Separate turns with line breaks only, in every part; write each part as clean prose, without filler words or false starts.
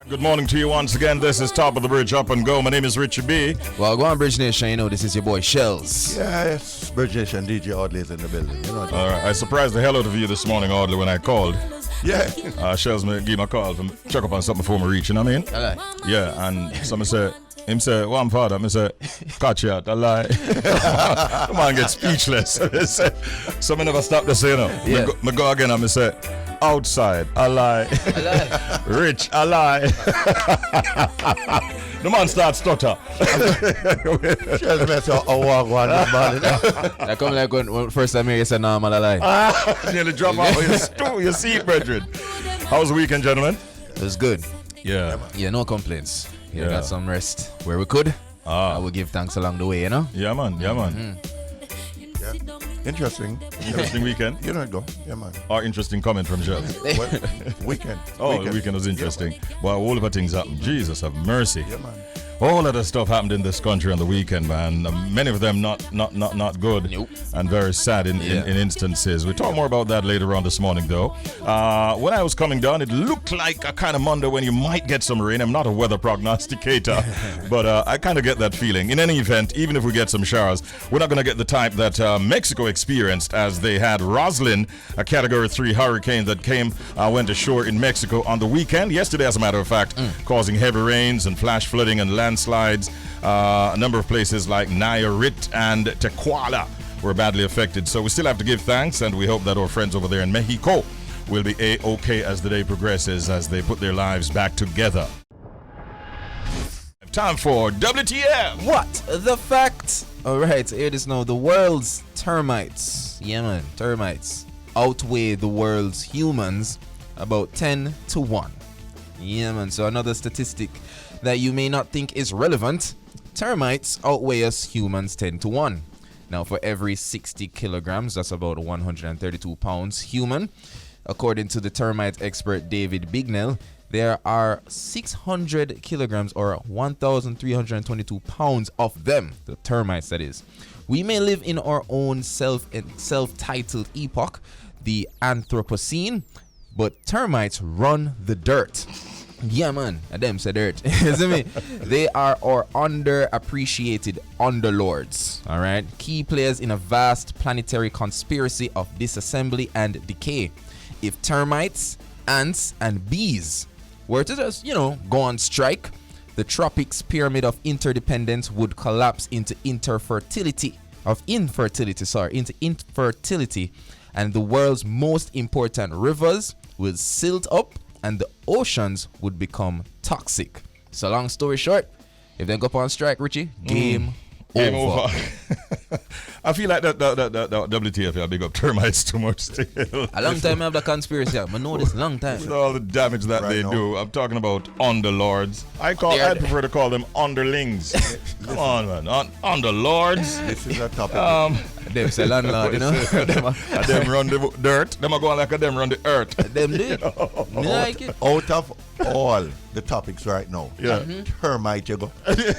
Good morning to you once again. This is Top of the Bridge Up and Go. My name is Richie B.
Well, go on, Bridge Nation. You know, this is your boy Shelz.
Yes, Bridge Nation DJ Audley is in the building. You know that.
All right. I surprised the hell out of you this morning, Audley, when I called.
Yeah.
Shelz me give me a call to check up on something before me reach, you know what I mean?
I lie.
Yeah, and someone said, him say, well, I'm father. I say, catch you out, I lie. Come on, get speechless. Some never stop to say, you know.
Yeah.
Me go again and I say, outside, I lie.
I lie.
Rich, I lie. The man starts stutter.
Just mess up a walk one this morning.
I come like when first time you said, no, man, I lie.
Nearly drop out of your seat, brethren. How was the weekend, gentlemen?
It was good.
Yeah.
Yeah, no complaints.
Yeah.
Got some rest where we could. I will give thanks along the way, you know?
Yeah, man. Yeah, man.
Yeah. Interesting.
Interesting weekend.
You know it go. Yeah, man.
Or interesting comment from Shelz.
Well, weekend.
Oh, the weekend was interesting.
Yeah,
Well, all of the things happened. Jesus have mercy.
yeah, man.
All of the stuff happened in this country on the weekend, man. Many of them not good.
Nope.
And very sad in instances. We'll talk more about that later on this morning, though. When I was coming down, it looked like a kind of Monday when you might get some rain. I'm not a weather prognosticator, but I kind of get that feeling. In any event, even if we get some showers, we're not going to get the type that Mexico experienced as they had Roslyn, a Category 3 hurricane that went ashore in Mexico on the weekend. Yesterday, as a matter of fact, causing heavy rains and flash flooding and landslides. A number of places like Nayarit and Tequala were badly affected. So we still have to give thanks, and we hope that our friends over there in Mexico will be A-OK as the day progresses, as they put their lives back together. Time for WTF.
What? The fact? Alright, here it is now. The world's termites. Yeah, man, termites outweigh the world's humans about 10 to 1. Yeah, man. So another statistic that you may not think is relevant. Termites outweigh us humans 10 to 1. Now, for every 60 kilograms, that's about 132 pounds human. According to the termite expert David Bignell, there are 600 kilograms or 1,322 pounds of them, the termites that is. We may live in our own self-titled epoch, the Anthropocene, but termites run the dirt. Yeah, man, them say dirt. You see me? They are our underappreciated underlords. All right, key players in a vast planetary conspiracy of disassembly and decay. If termites, ants, and bees were to just, go on strike, the tropics pyramid of interdependence would collapse into infertility, and the world's most important rivers will silt up, and the oceans would become toxic. So long story short, if they go up on strike, Richie, game over.
I feel like that WTF, I big up termites too much still.
A long time I have the conspiracy. I know this long time.
With all the damage that they do. I'm talking about underlords. I prefer to call them underlings. Come on, man. Underlords.
This is a topic.
Them say landlord, you know.
Them run the dirt. Them are going like them run the earth.
Them did. Like it.
Out of all the topics right now, termite you go.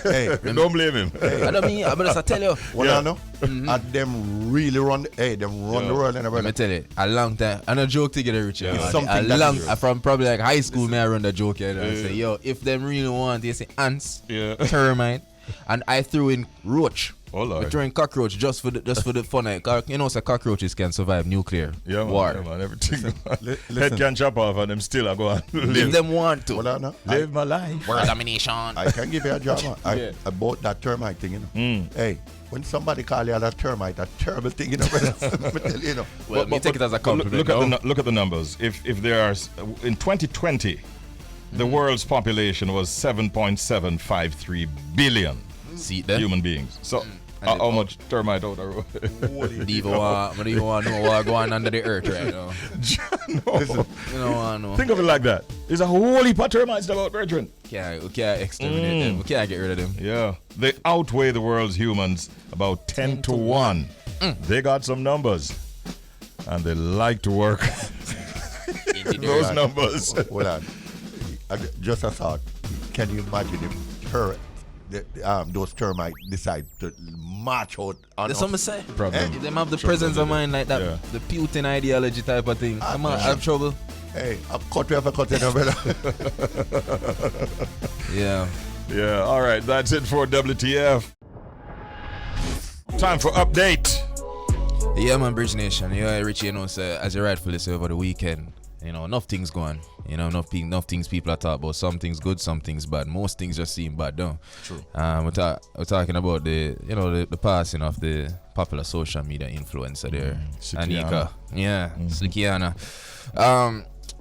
Hey,
don't blame him.
Hey.
I don't mean, I'm gonna tell you.
What I know? And them really run the world and
Let
everything.
me tell you, a long time. I know joke together, Richie.
It's something
a
that
long,
is-
from probably like high school, may I run the joke here. I say, yo, if them really want, they say ants, termite, and I threw in roach.
Oh, Lord.
We threw in cockroach just for the fun. So cockroaches can survive nuclear war.
Yeah, man, everything.
Listen.
Head can chop off and them still I go on.
If them want to.
What I know?
Live my life.
World domination.
I can give you a drama. I bought that termite thing, you know. Hey, when somebody call you a termite, a terrible thing, you know, brother. Let me tell you, know.
Well, me take it as a compliment.
Look at the numbers. If there are in 2020, the world's population was 7.753 billion
See them.
human beings. So how much termite out there?
I don't even want to know what's going on under the earth right now.
No.
You don't want to know.
Think of it like that. There's a whole heap of termites about, brethren.
We can't exterminate them. We can't get rid of them.
Yeah, they outweigh the world's humans about 10 to 1. They got some numbers, and they like to work those numbers.
Hold on. Just a thought. Can you imagine if those termites decide to march out on
That's what I say.
Problem.
If them have the presence of mind like that,
Yeah.
the Putin ideology type of thing, I might have trouble.
Hey, I'm cut off a cut in, brother.
Yeah.
Yeah, all right, that's it for WTF. Time for update.
Yeah, man, Bridge Nation. Yeah, Richie, as you rightfully say over the weekend, enough things going. Enough things people are talking about. Some things good, some things bad. Most things just seem bad, though.
True.
We're talking about the passing of the popular social media influencer there, Anika. Yeah, Slickiana.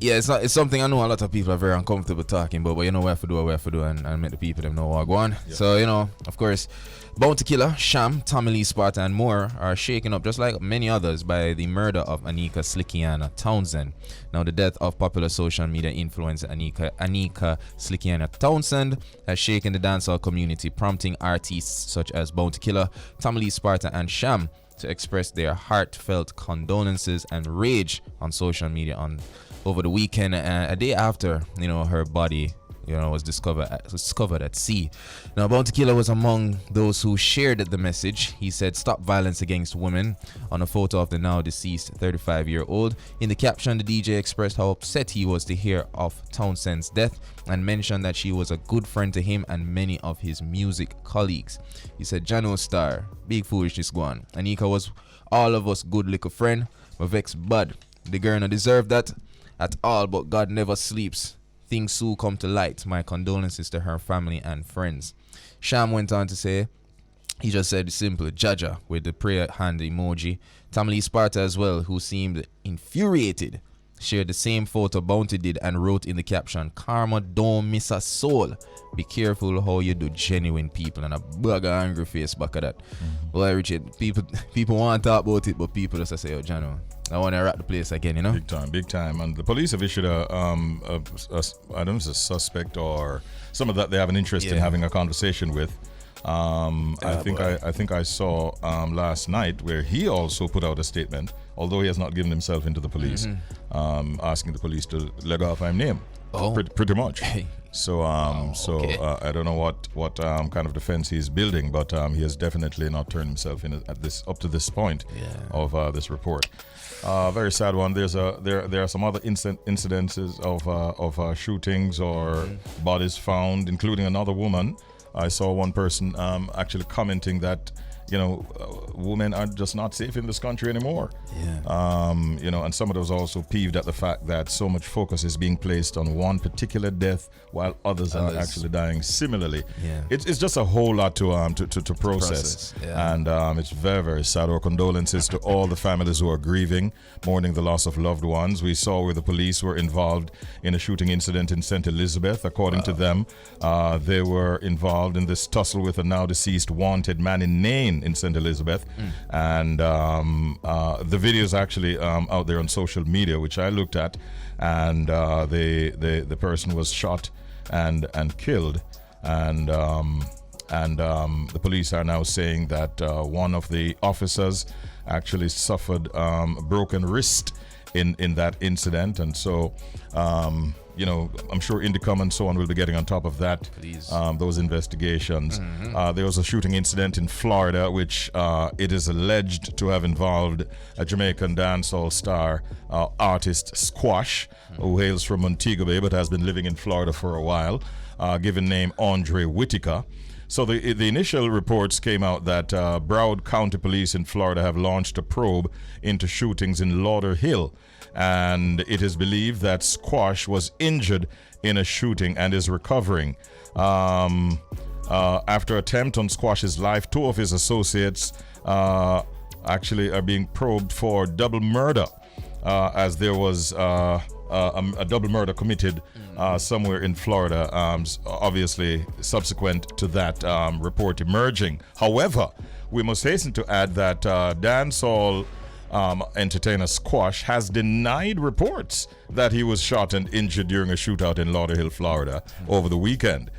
Yeah, it's something I know a lot of people are very uncomfortable talking about, but we have to do and make the people them know what going on. Yeah. So, of course, Bounty Killer, Sham, Tommy Lee Sparta, and more are shaken up, just like many others, by the murder of Anika Slickiana Townsend. Now, the death of popular social media influencer Anika Slickiana Townsend has shaken the dancehall community, prompting artists such as Bounty Killer, Tommy Lee Sparta, and Sham to express their heartfelt condolences and rage on social media over the weekend, a day after her body was discovered at sea. Now, Bounty Killer was among those who shared the message. He said, "Stop violence against women," on a photo of the now deceased 35-year-old. In the caption, the DJ expressed how upset he was to hear of Townsend's death and mentioned that she was a good friend to him and many of his music colleagues. He said, "Jano star, big foolishness go on. Anika was all of us good little friend, but vex bad. The girl no deserve that at all, but God never sleeps. Things soon come to light. My condolences to her family and friends." Sham went on to say, he just said simple, "Jaja," with the prayer hand emoji. Tommy Lee Sparta as well, who seemed infuriated, shared the same photo Bounty did and wrote in the caption, "Karma don't miss a soul. Be careful how you do genuine people," and a bug of angry face back at that. Well, Richard, people want to talk about it, but people just say, "Oh, Jano, I want to wrap the place again,"
Big time. And the police have issued I don't know if it's a suspect or someone that they have an interest in having a conversation with. I think I saw last night where he also put out a statement, although he has not given himself into the police, asking the police to let off my name.
Oh,
pretty much.
Hey.
So I don't know what kind of defense he's building, but he has definitely not turned himself in up to this point of this report. Very sad one. There are some other incidences of shootings or bodies found, including another woman. I saw one person actually commenting that women are just not safe in this country anymore. And somebody was also peeved at the fact that so much focus is being placed on one particular death while others are actually dying similarly. It's just a whole lot to process. And it's very, very sad. Our condolences to all the families who are grieving, mourning the loss of loved ones. We saw where the police were involved in a shooting incident in St. Elizabeth. According to them, they were involved in this tussle with a now deceased wanted man in Nain in St. Elizabeth, and the video is actually out there on social media, which I looked at, and the person was shot and killed, and the police are now saying that one of the officers actually suffered a broken wrist in that incident, and so I'm sure Indicom and so on will be getting on top of that, those investigations. There was a shooting incident in Florida, which it is alleged to have involved a Jamaican dancehall star, artist Squash, who hails from Montego Bay but has been living in Florida for a while, given name Andre Whitaker. So the initial reports came out that Broward County Police in Florida have launched a probe into shootings in Lauderhill, and it is believed that Squash was injured in a shooting and is recovering. After attempt on Squash's life, two of his associates actually are being probed for double murder, as there was a double murder committed somewhere in Florida, obviously subsequent to that report emerging. However, we must hasten to add that dancehall entertainer Squash has denied reports that he was shot and injured during a shootout in Lauderhill, Florida over the weekend.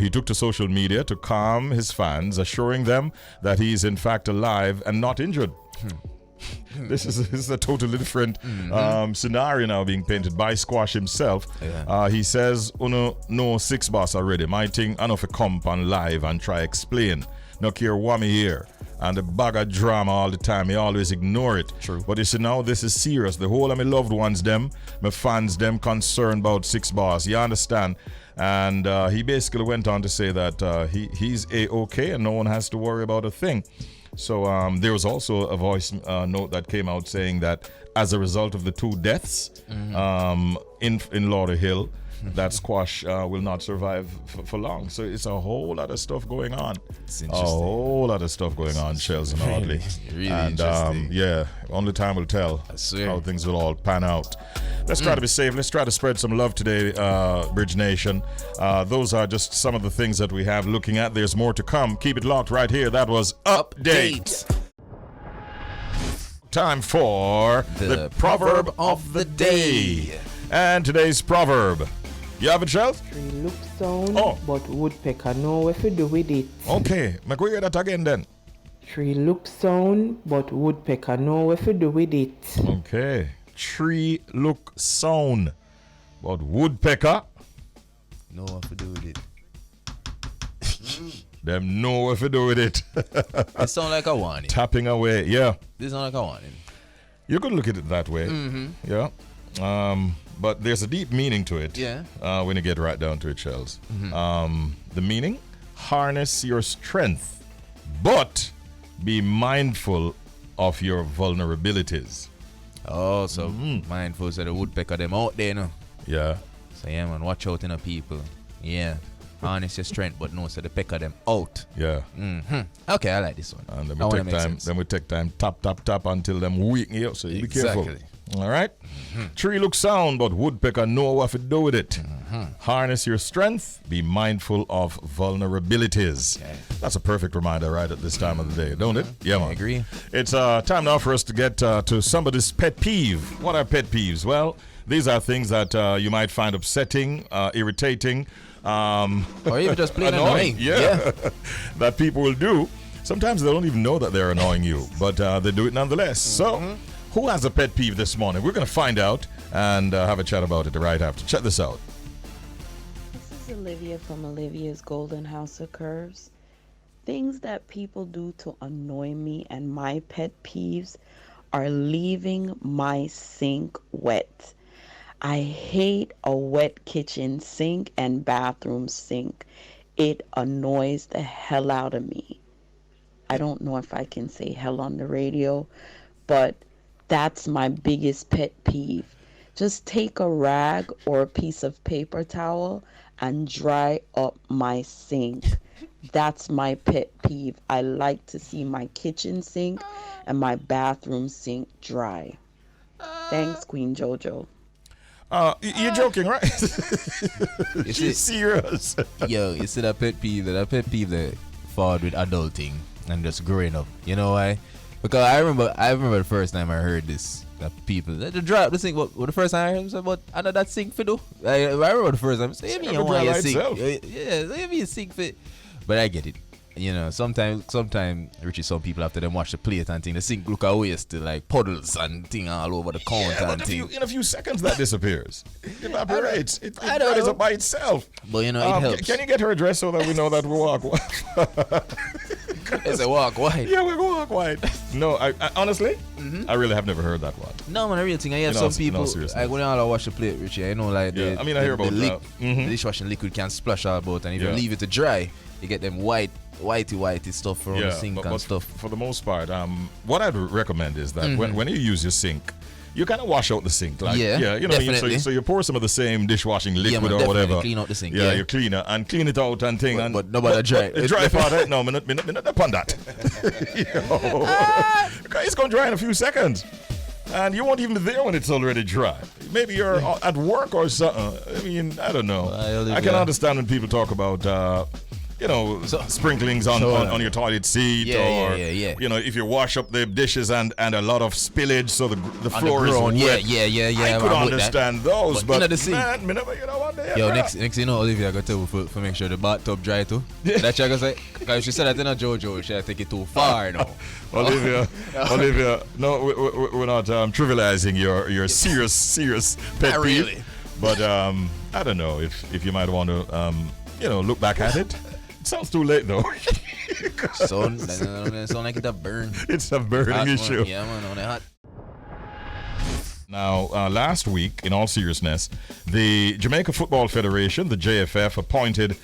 He took to social media to calm his fans, assuring them that he is in fact alive and not injured. This is a totally different scenario now being painted by Squash himself. He says, "Uno no six boss already. My thing, I know if come on live and try explain. No care what me here. and the bag of drama all the time. He always ignore it.
True.
But you see now this is serious. The whole of my loved ones, them, my fans, them concerned about Six Boss. You understand? And he basically went on to say that he's A-okay and no one has to worry about a thing. So there was also a voice note that came out saying that as a result of the 2 deaths in Lauderhill, that squash will not survive for long. So it's a whole lot of stuff going on.
It's
A
interesting.
whole lot of stuff going on, Shelz and Audley.
Really
and
interesting.
yeah, only time will tell
swear.
how things will all pan out. Let's try to be safe. Let's try to spread some love today, Bridge Nation. Those are just some of the things that we have looking at. There's more to come. Keep it locked right here. That was Update. Time for the proverb of the day. And today's proverb. You have it, Shelz?
Tree look sound,
Oh.
but woodpecker know what to do with it.
Okay, make we hear that again then.
Tree look sound, but woodpecker know what to do with it.
Okay. Tree look sound, but woodpecker,
No what to do with it.
them know what to do with it.
It sound like a warning.
Tapping away, yeah.
This sound like a warning.
You could look at it that way. Yeah. But there's a deep meaning to it.
Yeah.
When you get right down to it, Shelz. The meaning: harness your strength, but be mindful of your vulnerabilities.
Oh, so mindful so the woodpecker them out there, no?
Yeah.
So yeah, man, watch out, people. Yeah. Harness your strength, but no, so the pecker them out.
Yeah.
Okay, I like this one.
And then
That
we
one
take
makes
time.
sense.
Then we take time. Tap until them weaken you up. So you be careful.
Exactly.
All right. Tree look sound, but woodpecker know what to do with it. Harness your strength. Be mindful of vulnerabilities.
Okay.
That's a perfect reminder right at this time of the day, don't it? Yeah, man.
I agree.
It's time now for us to get to somebody's pet peeve. What are pet peeves? Well, these are things that you might find upsetting, irritating,
Or even just plain annoying.
Yeah. That people will do. Sometimes they don't even know that they're annoying you, but they do it nonetheless. So, who has a pet peeve this morning? We're going to find out and have a chat about it right after. Check this out.
This is Olivia from Olivia's Golden House of Curves. Things that people do to annoy me and my pet peeves are leaving my sink wet. I hate a wet kitchen sink and bathroom sink. It annoys the hell out of me. I don't know if I can say hell on the radio, but that's my biggest pet peeve. Just take a rag or a piece of paper towel and dry up my sink. That's my pet peeve. I like to see my kitchen sink and my bathroom sink dry. Thanks, Queen Jojo.
You're joking, right?
You see-
She's serious.
Yo, you see that pet peeve that forward with adulting and just growing up. You know why? Because I remember the first time I heard this. That people they dry up the sink. What the first time I heard what under that sink for do? I remember the first time. Say
It's
me
never
you want
dry
your
by
sink.
itself.
Yeah, say me your sink fit. But I get it. You know, sometimes Richie, some people after them watch the plate and thing, the sink look away still like puddles and thing all over the counter
Yeah,
and
but
thing.
in a few seconds that disappears. It evaporates. It
I don't
dries
know.
up by itself.
But you know, it helps.
Can you get her address so that we know that we walk?
It's a walk wide.
Yeah, we walk wide. No, I honestly, I really have never heard that one.
No, man, a real thing. I have
You know,
some people,
seriously.
like when all wash the plate, Richie, I know, like,
Yeah, I mean, I hear about that.
the dishwashing liquid can splash all about, and if
Yeah.
you leave it to dry, you get them whitey stuff from the sink and stuff.
For the most part, what I'd recommend is that when you use your sink, you kind of wash out the sink. Like,
Yeah,
you know what I mean?
definitely.
So you pour some of the same dishwashing liquid
man,
or
definitely
whatever.
clean out the sink,
Yeah,
yeah.
you clean it and clean it out and thing.
But nobody dry it.
The dry part, no, me not upon that. It's going to dry in a few seconds. And you won't even be there when it's already dry. Maybe you're at work or something. I mean, I don't know. I can understand when people talk about, sprinklings on your toilet seat,
Yeah,
or
yeah.
if you wash up the dishes and a lot of spillage, so the floor is
ground,
wet.
yeah.
I could
I'm with
understand those,
But
but
in the sink.
man, me never, what the
Yo,
hell?
next you know, Olivia got to tell for make sure the bathtub dry too. That she gonna say, because she said that in a JoJo, she take it too far now.
Olivia, no, we're not trivializing your serious pet
Not
peeve.
really.
But I don't know if you might want to look back at it. It sounds too late though.
Sound like it a burn.
It's a burning
Hot
issue.
one. Yeah, man, on the hot.
Now, last week, in all seriousness, the Jamaica Football Federation, the JFF, appointed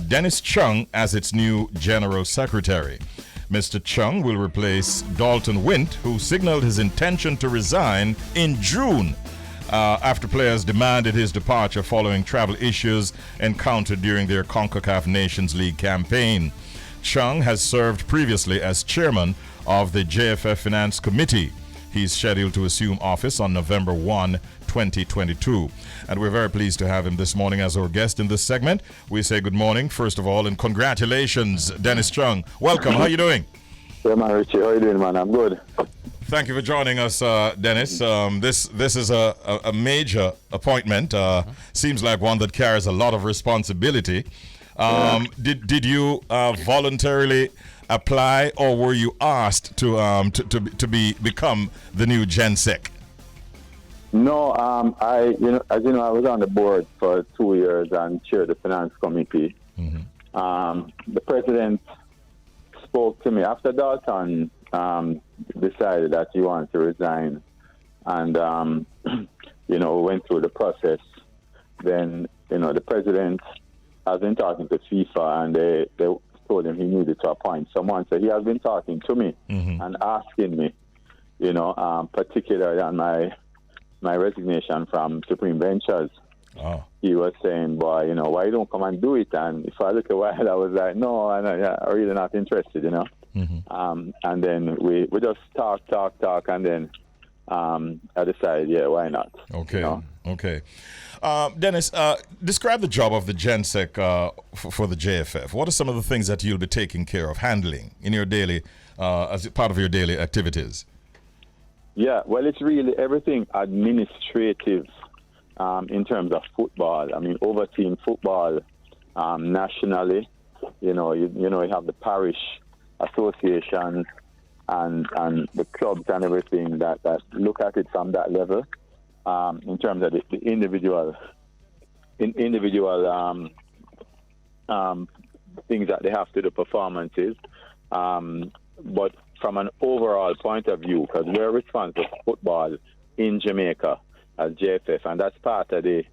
Dennis Chung as its new General Secretary. Mr. Chung will replace Dalton Wint, who signaled his intention to resign in June after players demanded his departure following travel issues encountered during their CONCACAF Nations League campaign. Chung has served previously as chairman of the JFF Finance Committee. He's scheduled to assume office on November 1, 2022. And we're very pleased to have him this morning as our guest in this segment. We say good morning, first of all, and congratulations, Dennis Chung. Welcome. How are you doing?
Yeah, man, Richie. How you doing, man? I'm good.
Thank you for joining us, Dennis. This is a major appointment. Seems like one that carries a lot of responsibility. Did you voluntarily apply, or were you asked to become the new GenSec?
No, as you know, I was on the board for 2 years and chaired the finance committee. The president spoke to me after Dalton decided that he wanted to resign, and we went through the process. Then the president has been talking to FIFA, and they told him he needed to appoint someone. So he has been talking to me and asking me, particularly on my resignation from Supreme Ventures.
Oh.
He was saying, boy, why you don't come and do it? And if I look a while, I was like, no, I'm really not interested, And then we just talk, and then I decided, yeah, why not?
Okay, okay. Dennis, describe the job of the GenSec for the JFF. What are some of the things that you'll be taking care of, handling in your daily, as part of your daily activities?
Yeah, well, it's really everything administrative in terms of football. I mean, overseeing football nationally. You have the parish associations and the clubs and everything that look at it from that level. In terms of the individual things that they have to do, performances. But from an overall point of view, because we're responsible for football in Jamaica as JFF, and that's part of the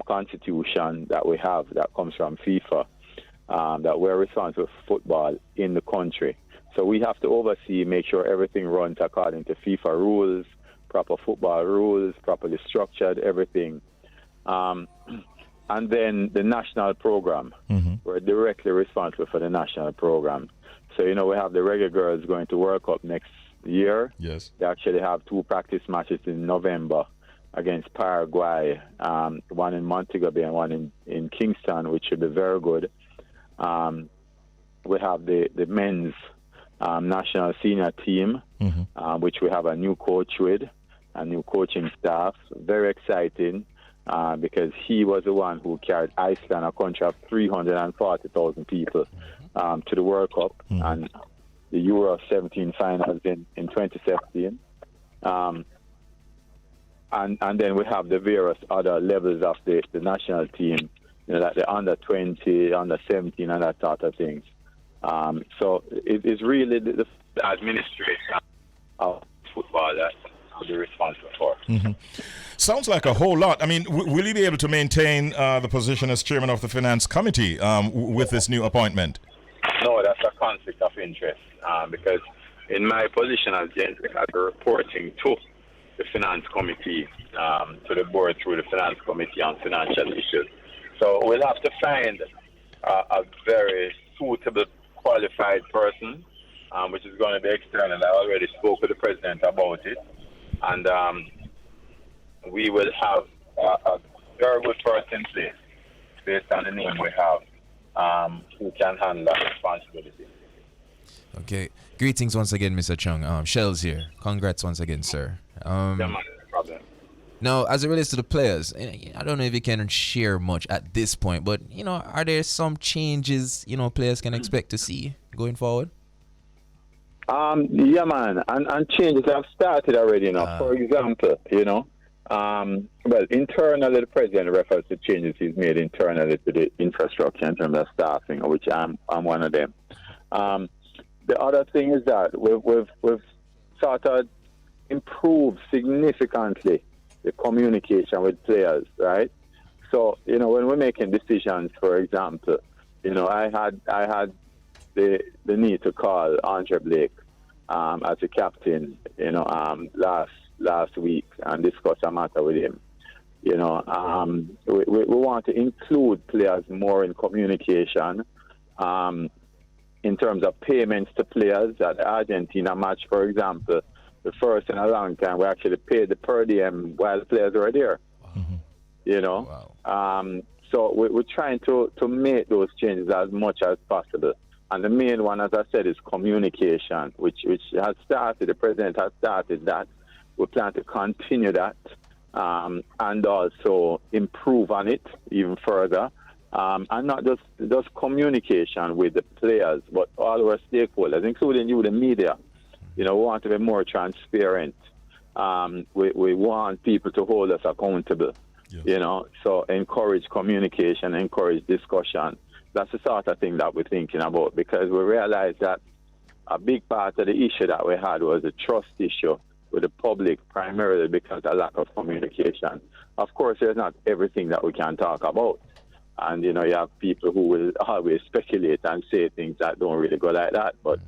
constitution that we have that comes from FIFA, that we're responsible for football in the country. So we have to oversee, make sure everything runs according to FIFA rules, proper football rules, properly structured, everything. And then the national program. We're directly responsible for the national program. So, we have the Reggae Girls going to World Cup next year.
Yes.
They actually have 2 practice matches in November against Paraguay, one in Montego Bay and one in Kingston, which should be very good. We have the men's national senior team, which we have a new coach with, a new coaching staff. Very exciting because he was the one who carried Iceland, a country of 340,000 people, to the World Cup and the Euro 17 finals in 2017. And then we have the various other levels of the national team, like the under 20, under 17, and that sort of things. So it is really the administration of football that I'll be responsible for.
Sounds like a whole lot. I mean, will you be able to maintain the position as chairman of the finance committee with this new appointment?
No, that's a conflict of interest because in my position as GenSec, I'll be reporting to the finance committee, to the board through the finance committee on financial issues. So we'll have to find a very suitable, qualified person, which is going to be external. I already spoke with the president about it, and we will have a very good person in place based on the name we have, who can handle that responsibility.
Okay. Greetings once again, Mr. Chung. Shelz here. Congrats once again, sir.
Yeah, man, no problem.
Now, as it relates to the players, I don't know if you can share much at this point, but, are there some changes, players can expect to see going forward?
Yeah, man, and changes have started already, For example, well, internally, the president refers to changes he's made internally to the infrastructure in terms of staffing, which I'm one of them. The other thing is that we've sort of improved significantly the communication with players, right? So, when we're making decisions, for example, I had the need to call Andre Blake as a captain, last week and discuss a matter with him. We want to include players more in communication. In terms of payments to players at the Argentina match, for example, the first in a long time we actually paid the per diem while the players were there.
Wow.
So we're trying to make those changes as much as possible. And the main one, as I said, is communication, which has started. The president has started that. We plan to continue that and also improve on it even further. And not just communication with the players, but all our stakeholders, including you, the media. We want to be more transparent. We want people to hold us accountable. Yes. So encourage communication, encourage discussion. That's the sort of thing that we're thinking about, because we realize that a big part of the issue that we had was a trust issue with the public, primarily because of lack of communication. Of course, there's not everything that we can talk about. And, you have people who will always speculate and say things that don't really go like that. But,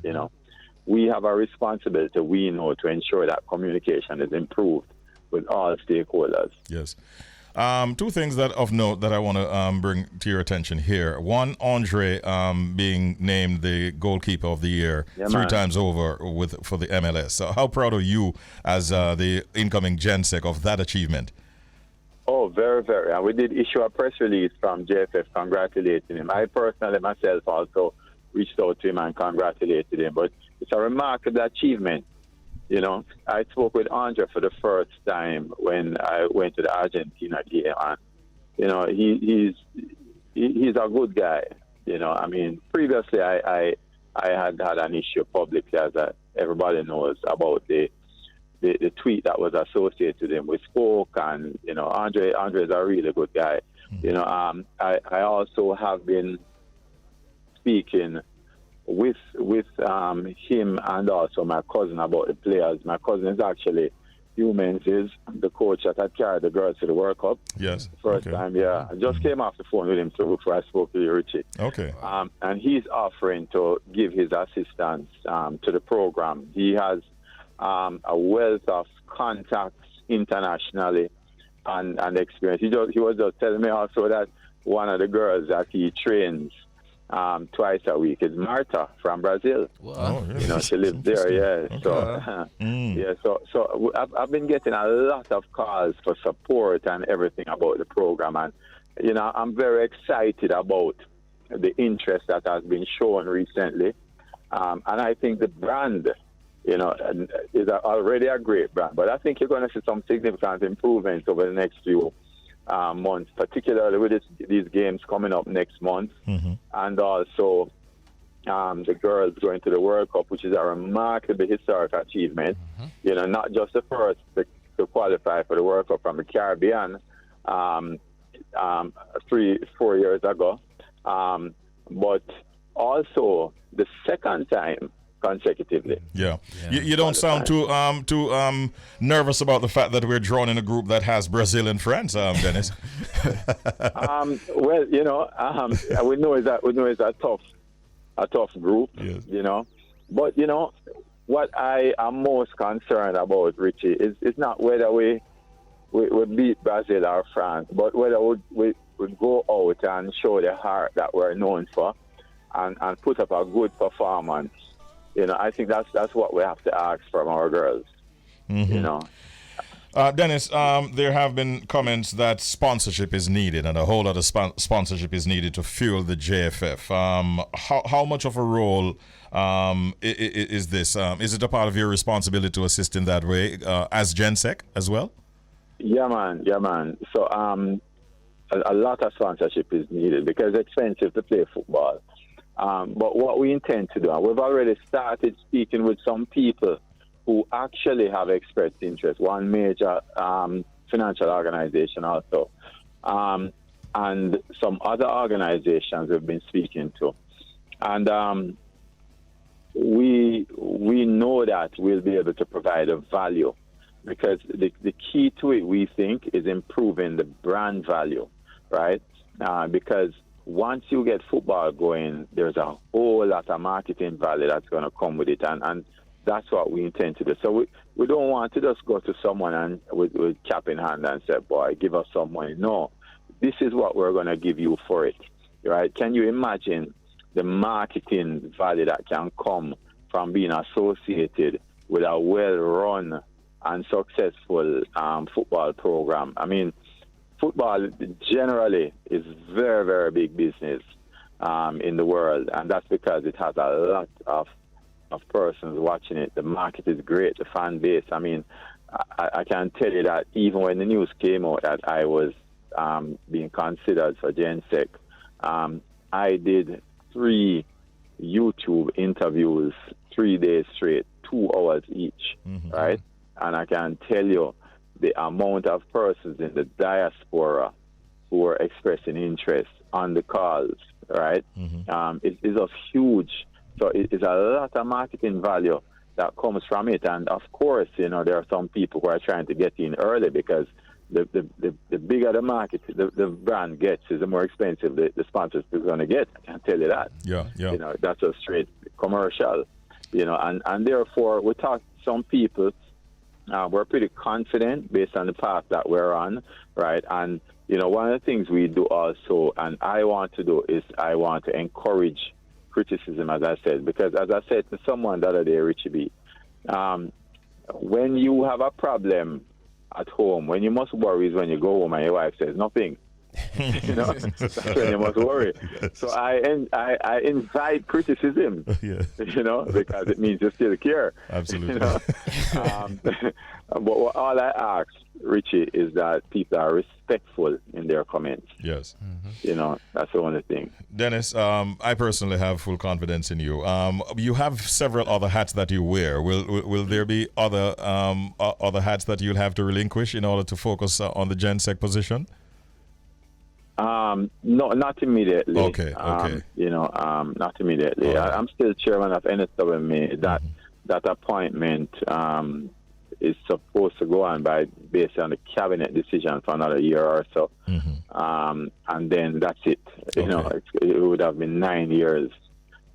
we have a responsibility, to ensure that communication is improved with all stakeholders.
Yes. Two things that of note that I want to bring to your attention here. One, Andre being named the goalkeeper of the year three times over for the MLS. So how proud are you as the incoming GenSec of that achievement?
Oh, very, very. And we did issue a press release from JFF congratulating him. I personally myself also reached out to him and congratulated him. But it's a remarkable achievement. I spoke with Andre for the first time when I went to the Argentina game, and he's a good guy. Previously I had an issue publicly, as everybody knows, about the tweet that was associated with him. We spoke, and Andre is a really good guy. I also have been speaking with him and also my cousin about the players. My cousin is actually Humans, is the coach that had carried the girls to the World Cup.
Yes.
First time, yeah. I just came off the phone with him before I spoke to you, Richie.
Okay.
And he's offering to give his assistance to the program. He has a wealth of contacts internationally and experience. He was just telling me also that one of the girls that he trains twice a week is Marta from Brazil.
Wow.
She lives there. Yeah. Okay. So I've been getting a lot of calls for support and everything about the program, and I'm very excited about the interest that has been shown recently, and I think the brand, is already a great brand, but I think you're going to see some significant improvements over the next few months, particularly with these games coming up next month, and also the girls going to the World Cup, which is a remarkable historic achievement. Not just the first to qualify for the World Cup from the Caribbean 3-4 years ago, but also the second time consecutively.
Yeah. You don't sound too nervous about the fact that we're drawn in a group that has Brazil and France, Dennis.
Well, we know it's a tough group. Yes. But what I am most concerned about, Richie, is not whether we beat Brazil or France, but whether we go out and show the heart that we're known for and put up a good performance. I think that's what we have to ask from our girls.
Dennis, there have been comments that sponsorship is needed and a whole lot of sponsorship is needed to fuel the JFF. How much of a role is this? Is it a part of your responsibility to assist in that way as GenSec as well?
Yeah, man. So a lot of sponsorship is needed because it's expensive to play football. But what we intend to do, and we've already started speaking with some people who actually have expressed interest, one major financial organization also, and some other organizations we've been speaking to. And we know that we'll be able to provide a value, because the key to it, we think, is improving the brand value, right? Because once you get football going, there's a whole lot of marketing value that's going to come with it, and that's what we intend to do. So we don't want to just go to someone and with cap in hand and say, boy, give us some money. No, this is what we're going to give you for it, right? Can you imagine the marketing value that can come from being associated with a well-run and successful football program? I mean, football generally is very, very big business in the world, and that's because it has a lot of persons watching it. The market is great, the fan base. I mean, I can tell you that even when the news came out that I was being considered for GenSec, I did 3 YouTube interviews 3 days straight, 2 hours each, right? And I can tell you the amount of persons in the diaspora who are expressing interest on the calls, right? It is of huge. So it is a lot of marketing value that comes from it. And of course, there are some people who are trying to get in early, because the bigger the market, the brand gets, is the more expensive the sponsors are going to get. I can tell you that.
Yeah.
That's a straight commercial, and therefore we talk to some people. We're pretty confident based on the path that we're on, right? And, one of the things we do also, and I want to do, is I want to encourage criticism, as I said, because as I said to someone the other day, Richie B, when you have a problem at home, when you must worry is when you go home and your wife says nothing. That's when you must worry. Yes. So I invite criticism, because it means you still care.
Absolutely.
But all I ask, Richie, is that people are respectful in their comments.
Yes.
That's the only thing.
Dennis, I personally have full confidence in you. You have several other hats that you wear. Will there be other hats that you'll have to relinquish in order to focus on the GenSec position?
No, not immediately.
Okay.
Not immediately. Right. I'm still chairman of NSWMA. That appointment is supposed to go on based on the cabinet decision for another year or so, and then that's it. It would have been 9 years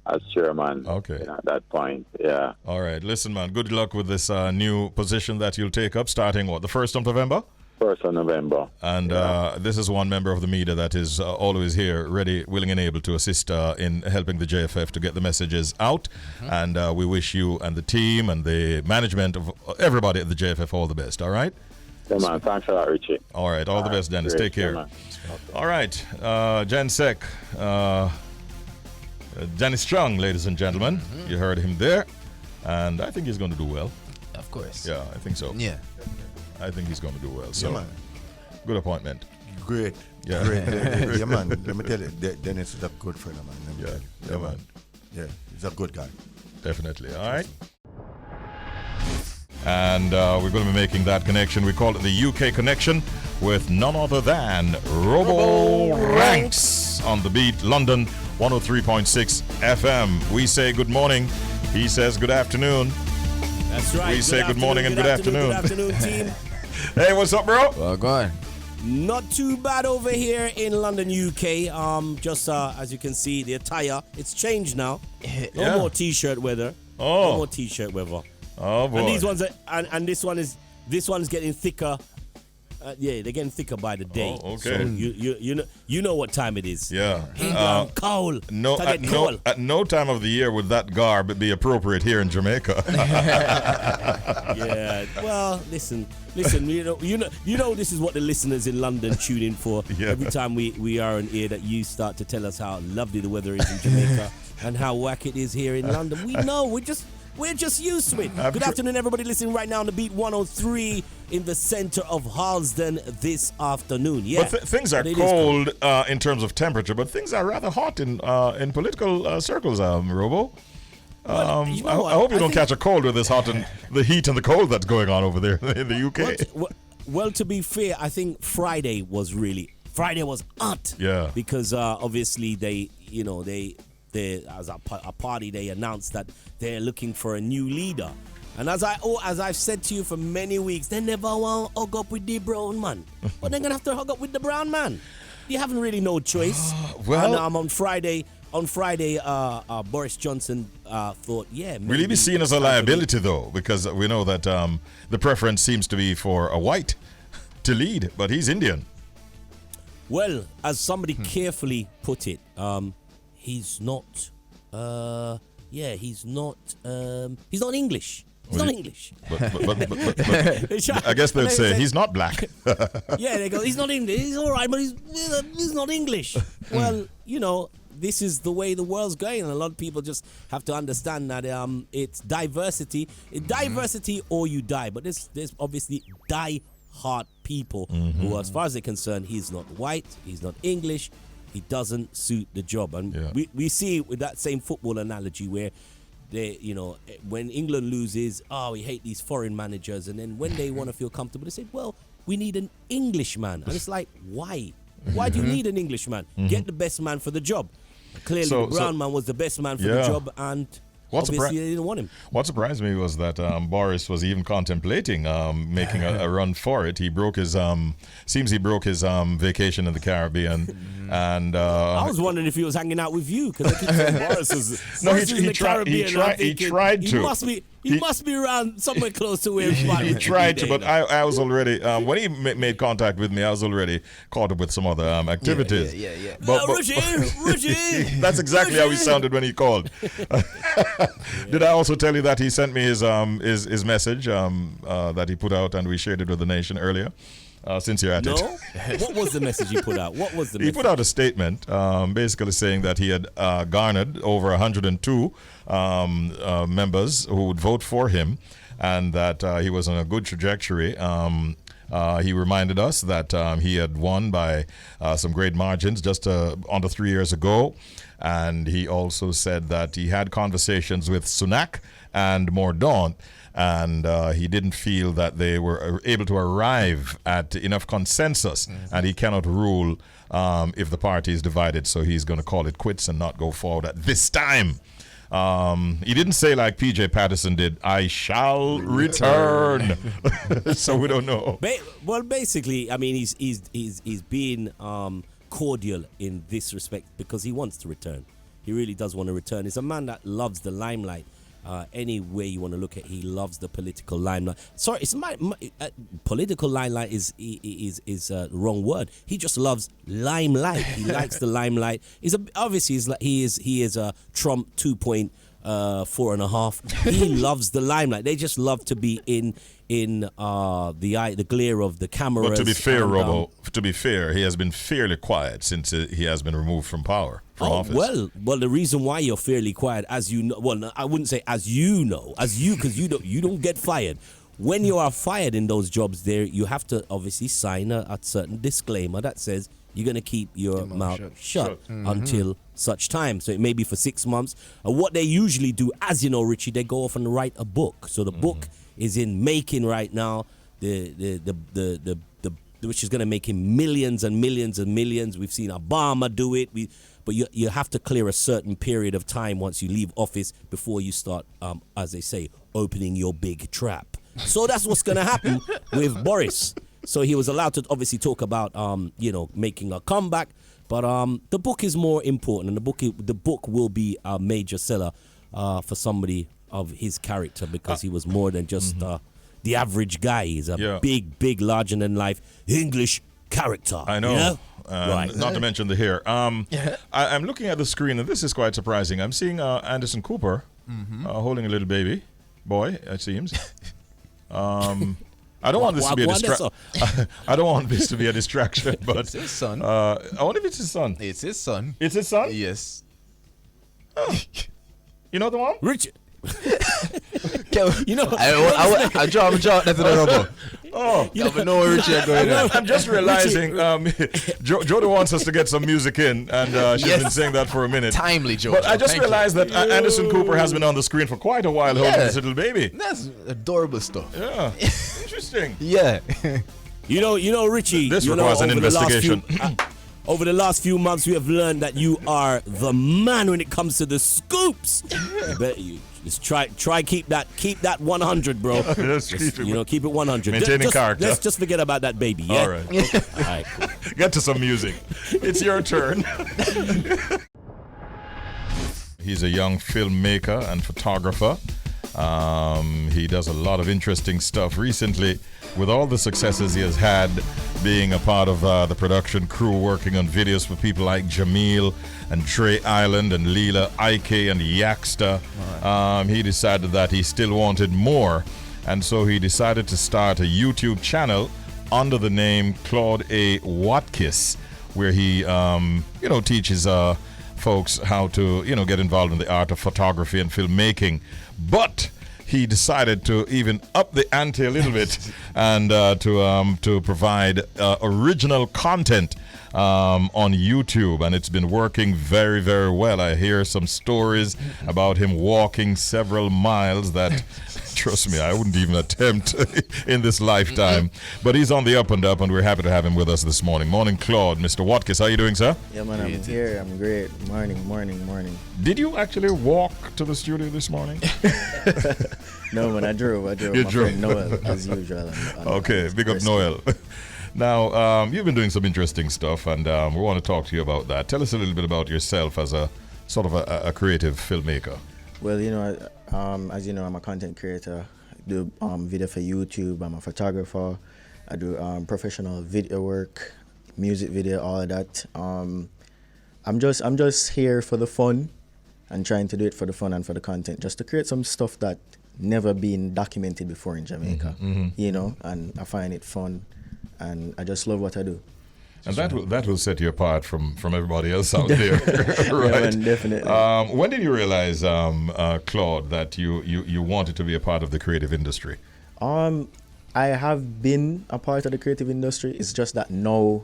as chairman. Okay. At that point, yeah.
All right. Listen, man. Good luck with this new position that you'll take up starting the 1st of November.
1st of November.
And this is one member of the media that is always here, ready, willing, and able to assist in helping the JFF to get the messages out. And we wish you and the team and the management of everybody at the JFF all the best, all right?
Yeah, man. Thanks a lot, Richie.
All right. All the best, Dennis. Great. Take care. Yeah, all right. GenSec. Dennis Chung, ladies and gentlemen. You heard him there. And I think he's going to do well.
Of course.
Yeah, I think so.
Yeah.
I think he's going to do well. So, good appointment.
Great.
Yeah.
Great. Yeah, man. Let me tell you, Dennis is a good friend of mine.
Yeah, man.
Yeah, he's a good guy.
Definitely. All right. And we're going to be making that connection. We call it the UK connection with none other than Robo Ranks on the beat, London 103.6 FM. We say good morning. He says good afternoon.
That's right.
We say good morning and good afternoon.
Good afternoon, team.
Hey, what's up, bro?
Well, go on.
Not too bad over here in London, UK. Just as you can see, the attire, it's changed now. No more t-shirt weather.
Oh.
No more t-shirt weather.
Oh boy.
And these ones and this one's getting thicker. They're getting thicker by the day.
Oh, okay.
So you know what time it is.
Yeah.
Cold.
At no time of the year would that garb be appropriate here in Jamaica.
Yeah. Well, listen. You know this is what the listeners in London tune in for.
Yeah.
Every time we are on air, that you start to tell us how lovely the weather is in Jamaica and how whack it is here in London. We know. We're just used to it. Good afternoon, everybody listening right now on the Beat 103 in the center of Harlesden this afternoon. Yeah,
but things are cold in terms of temperature, but things are rather hot in political circles, Robo. I hope you don't catch a cold with this hot and the heat and the cold that's going on over there in the UK.
Well, to be fair, I think Friday was hot.
Yeah.
Because obviously they as a party, they announced that they're looking for a new leader. And as I've said to you for many weeks, they never want to hug up with the brown man. But they're going to have to hug up with the brown man. You haven't really no choice.
Well,
and on Friday, Boris Johnson thought, yeah.
Will he be seen as a liability, though? Because we know that the preference seems to be for a white to lead, but he's Indian.
Well, as somebody carefully put it, he's not. He's not English. He's not English.
But I guess they'd say he's not black.
Yeah, they go, he's not English. He's all right, but he's not English. Well, this is the way the world's going, and a lot of people just have to understand that it's diversity. Diversity or you die. But there's obviously die-hard people who, as far as they're concerned, he's not white, he's not English, he doesn't suit the job. And we see it with that same football analogy where they, when England loses, we hate these foreign managers, and then when they want to feel comfortable, they say, well, we need an Englishman. And it's like, why? Why do you need an Englishman? Get the best man for the job. Clearly, the brown man was the best man for the job, and obviously they didn't want him.
What surprised me was that Boris was even contemplating making a run for it. He broke his vacation in the Caribbean, and
I was wondering if he was hanging out with you, because I keep saying Boris is
he tried to.
He must be around somewhere close to where he
tried to, but I was already when he made contact with me, I was already caught up with some other activities.
Yeah.
But
Richie,
that's exactly how he sounded when he called. Did I also tell you that he sent me his message that he put out, and we shared it with the nation earlier? Since you're at it.
No? What was the message he put out?
He put out a statement basically saying that he had garnered over 102 members who would vote for him, and that he was on a good trajectory. He reminded us that he had won by some great margins just under 3 years ago. And he also said that he had conversations with Sunak and Mordaunt, and he didn't feel that they were able to arrive at enough consensus, and he cannot rule if the party is divided, so he's going to call it quits and not go forward at this time. He didn't say like PJ Patterson did, I shall return. So we don't know.
Well, basically, I mean, he's being cordial in this respect because he wants to return. He really does want to return. He's a man that loves the limelight. Any way you want to look at it, he loves the political limelight. Sorry, it's my political limelight is the wrong word. He just loves limelight. He likes the limelight. He is a Trump 2.4.5. He loves the limelight. They just love to be in the glare of the cameras.
But to be fair, Robo, he has been fairly quiet since he has been removed from power. Office.
Well, the reason why you're fairly quiet, as you know, well, I wouldn't say because you don't get fired. When you are fired in those jobs, there you have to obviously sign a certain disclaimer that says you're going to keep your mouth shut until such time. So it may be for 6 months. What they usually do, as you know, Richie, they go off and write a book. So the book is in making right now. Which is going to make him millions and millions and millions. We've seen Obama do it. But you have to clear a certain period of time once you leave office before you start, as they say, opening your big trap. So that's what's going to happen with Boris. So he was allowed to obviously talk about, making a comeback. But the book is more important, and the book will be a major seller for somebody of his character, because he was more than just the average guy. He's a big, larger-than-life English character.
I know.
You know?
Right. Not to mention the hair. I'm looking at the screen, and this is quite surprising. I'm seeing Anderson Cooper holding a little baby boy, it seems. I don't want this to be a distraction. I don't want this to be a distraction, but
it's his son.
I wonder if it's his son.
It's his son.
It's his son?
Yes.
Oh. You know the one?
Richard.
I draw that's the number.
Oh,
know where Richie going.
I'm just realizing Jody wants us to get some music in, and she's been saying that for a minute.
Timely, Joe.
But I just realized that Anderson Cooper has been on the screen for quite a while holding this little baby.
That's adorable stuff.
Yeah, interesting.
Yeah.
You know, Richie.
This requires an investigation.
Over the last few months, we have learned that you are the man when it comes to the scoops. Just try keep that 100, bro. Keep it 100.
Maintaining character.
Let's just forget about that baby. Yeah?
All right. Okay.
All right. Cool.
Get to some music. It's your turn. He's a young filmmaker and photographer. He does a lot of interesting stuff. Recently, with all the successes he has had being a part of the production crew, working on videos for people like Jamil and Dre Island and Leela, Ike and Yaksta, he decided that he still wanted more. And so he decided to start a YouTube channel under the name Claud A. Watkis, where he, teaches folks how to, get involved in the art of photography and filmmaking. But he decided to even up the ante a little bit and to provide original content on YouTube, and it's been working very, very well. I hear some stories about him walking several miles that, trust me, I wouldn't even attempt in this lifetime. But he's on the up and up, and we're happy to have him with us this morning. Morning, Claude. Mr. Watkis, how you doing, sir?
Yeah, man, I'm here. I'm great. Morning.
Did you actually walk to the studio this morning?
No, man, I drove.
You
My
drove.
friend Noel, as usual.
Okay, big up Noel. Now, you've been doing some interesting stuff, and we want to talk to you about that. Tell us a little bit about yourself as a sort of a creative filmmaker.
Well, as you know, I'm a content creator. I do video for YouTube. I'm a photographer. I do professional video work, music video, all of that. I'm just here for the fun and trying to do it for the fun and for the content, just to create some stuff that never been documented before in Jamaica, and I find it fun, and I just love what I do.
And that will set you apart from everybody else out there, right?
Yeah, man, definitely.
When did you realize, Claude, that you wanted to be a part of the creative industry?
I have been a part of the creative industry. It's just that now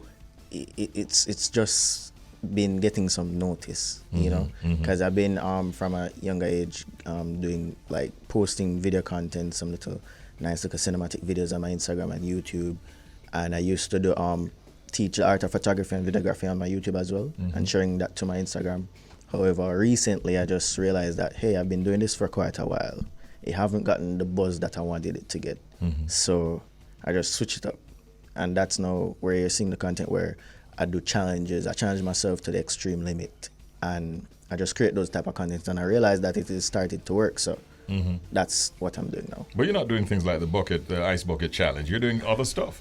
it's just been getting some notice, because I've been from a younger age doing like posting video content, some little nice little cinematic videos on my Instagram and YouTube, and I used to do teach the art of photography and videography on my YouTube as well, and sharing that to my Instagram. However, recently I just realized that, hey, I've been doing this for quite a while. It haven't gotten the buzz that I wanted it to get, so I just switched it up, and that's now where you're seeing the content where I do challenges. I challenge myself to the extreme limit, and I just create those type of content, and I realized that it has started to work. So that's what I'm doing now.
But you're not doing things like the ice bucket challenge. You're doing other stuff.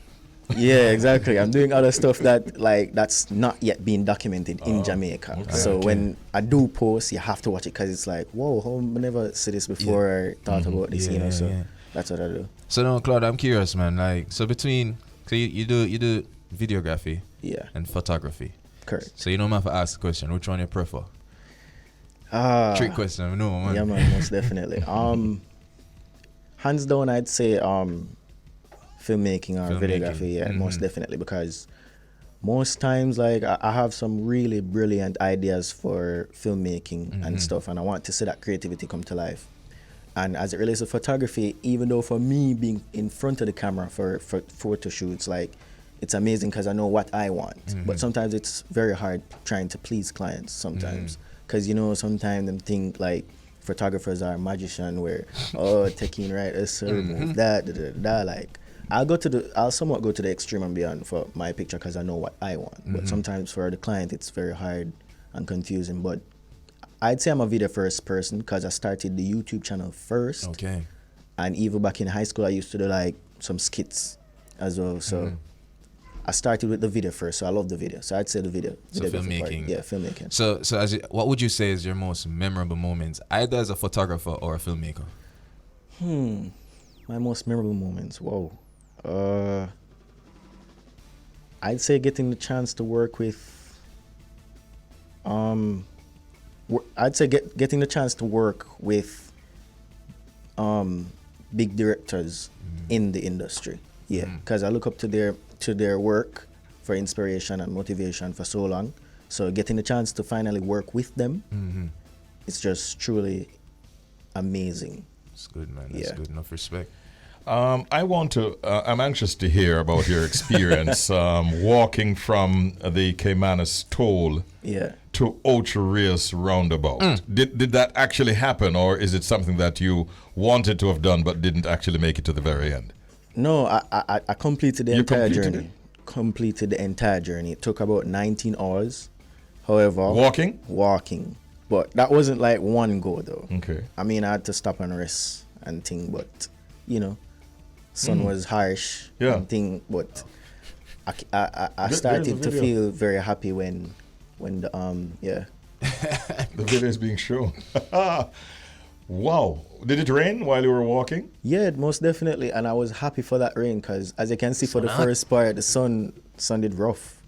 Yeah, exactly. I'm doing other stuff that's not yet being documented in Jamaica.
Okay.
So when I do post, you have to watch it, because it's like, whoa, I never see this before or thought about this, so that's what I do.
So now, Claude, I'm curious, man. So you do videography, and photography.
Correct.
So you don't have to ask the question, which one you prefer? Trick question, no, man.
Yeah, man, most definitely. Hands down, I'd say filmmaking or videography, most definitely, because most times, like, I have some really brilliant ideas for filmmaking and stuff, and I want to see that creativity come to life. And as it relates to photography, even though for me being in front of the camera for photo shoots, like, it's amazing because I know what I want. But sometimes it's very hard trying to please clients sometimes. Because, sometimes them think like photographers are magician where, taking right, move that, like, I'll somewhat go to the extreme and beyond for my picture because I know what I want. But sometimes for the client, it's very hard and confusing. But I'd say I'm a video first person because I started the YouTube channel first.
Okay.
And even back in high school, I used to do like some skits as well. So I started with the video first. So I love the video. So I'd say the video.
So filmmaking.
Yeah, filmmaking.
So what would you say is your most memorable moments, either as a photographer or a filmmaker?
My most memorable moments. Whoa. I'd say getting the chance to work with getting the chance to work with big directors in the industry. Yeah, because I look up to their work for inspiration and motivation for so long. So getting the chance to finally work with them, it's just truly amazing.
It's good, man. That's good. Enough respect.
I want to. I'm anxious to hear about your experience walking from the Caymanas toll to Ochi Rios roundabout. Did that actually happen, or is it something that you wanted to have done but didn't actually make it to the very end?
No, I completed the entire journey. Completed the entire journey. It took about 19 hours. However, walking, but that wasn't like one go though.
Okay.
I mean, I had to stop and rest and thing, but you know, sun was harsh.
Yeah.
And thing, but I started to feel very happy when the
the video is being shown. Wow. Did it rain while you were walking?
Yeah, most definitely, and I was happy for that rain because, as you can see, for the first part, the sun did rough.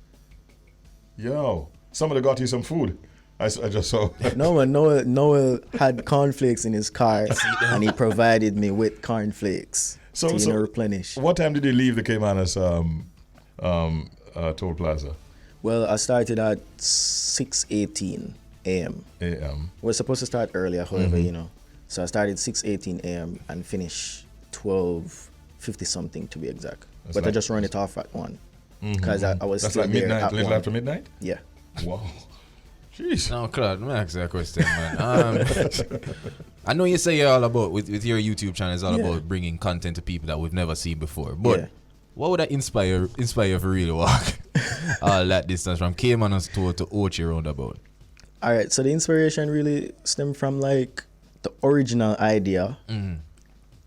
Yo, somebody got you some food. I just saw.
Noel had cornflakes in his car, and he provided me with cornflakes to replenish.
What time did you leave the Caymanas toll plaza?
Well, I started at 6:18 a.m. We're supposed to start earlier, however, you know. So I started 6:18 a.m. and finished 12:50 something to be exact. But I just run it off at 1 because I was
That's
still
like
there
midnight,
at
little
1.
after midnight?
Yeah.
Wow. Jeez.
Now, Claud, let me ask you a question, man. I know you say you're all about, with your YouTube channel, it's all about bringing content to people that we've never seen before. But what would that inspire you for really walk all that distance from Caymanas to Ochi roundabout?
All right, so the inspiration really stemmed from like the original idea,